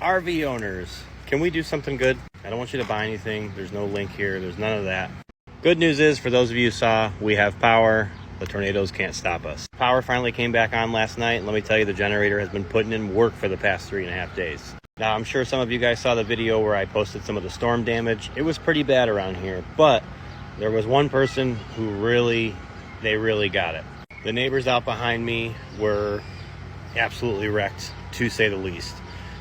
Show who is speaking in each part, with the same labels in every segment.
Speaker 1: RV owners, can we do something good? I don't want you to buy anything. There's no link here. There's none of that. Good news is, for those of you who saw, we have power. The tornadoes can't stop us. Power finally came back on last night, and let me tell you, the generator has been putting in work for the past 3.5 days. Now, I'm sure some of you guys saw the video where I posted some of the storm damage. It was pretty bad around here, but there was one person who really got it. The neighbors out behind me were absolutely wrecked, to say the least.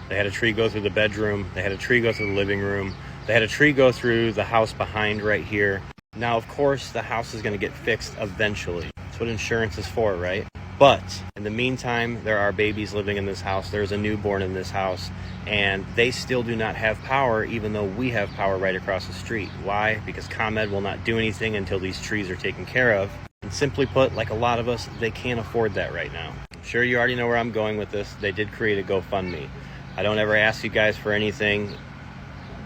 Speaker 1: They had a tree go through the bedroom. They had a tree go through the living room. They had a tree go through the house behind right here. Now, of course, the house is going to get fixed eventually. That's what insurance is for, right? But in the meantime, there are babies living in this house. There's a newborn in this house, and they still do not have power, even though we have power right across the street. Why? Because ComEd will not do anything until these trees are taken care of. And simply put, like a lot of us, they can't afford that right now. Sure, you already know where I'm going with this. They did create a GoFundMe. I don't ever ask you guys for anything.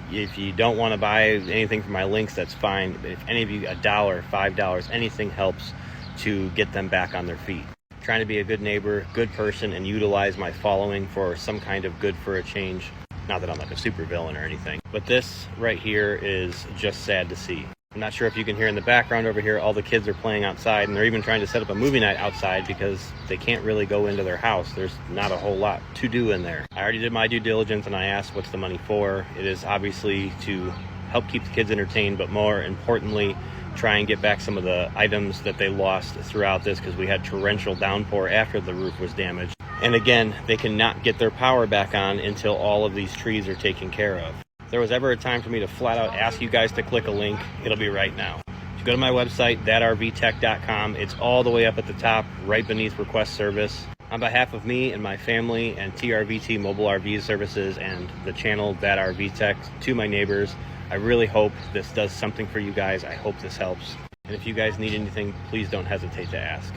Speaker 1: If you don't want to buy anything from my links, that's fine. But if any of you, $1, $5, anything helps to get them back on their feet. I'm trying to be a good neighbor, good person, and utilize my following for some kind of good for a change. Not that I'm like a super villain or anything, but this right here is just sad to see. I'm not sure if you can hear in the background over here, all the kids are playing outside, and they're even trying to set up a movie night outside because they can't really go into their house. There's not a whole lot to do in there. I already did my due diligence and I asked what's the money for. It is obviously to help keep the kids entertained, but more importantly, try and get back some of the items that they lost throughout this, because we had torrential downpour after the roof was damaged. And again, they cannot get their power back on until all of these trees are taken care of. If there was ever a time for me to flat out ask you guys to click a link, it'll be right now. If you go to my website, thatrvtech.com, it's all the way up at the top, right beneath request service. On behalf of me and my family and TRVT Mobile RV Services and the channel That RV Tech, to my neighbors, I really hope this does something for you guys. I hope this helps. And if you guys need anything, please don't hesitate to ask.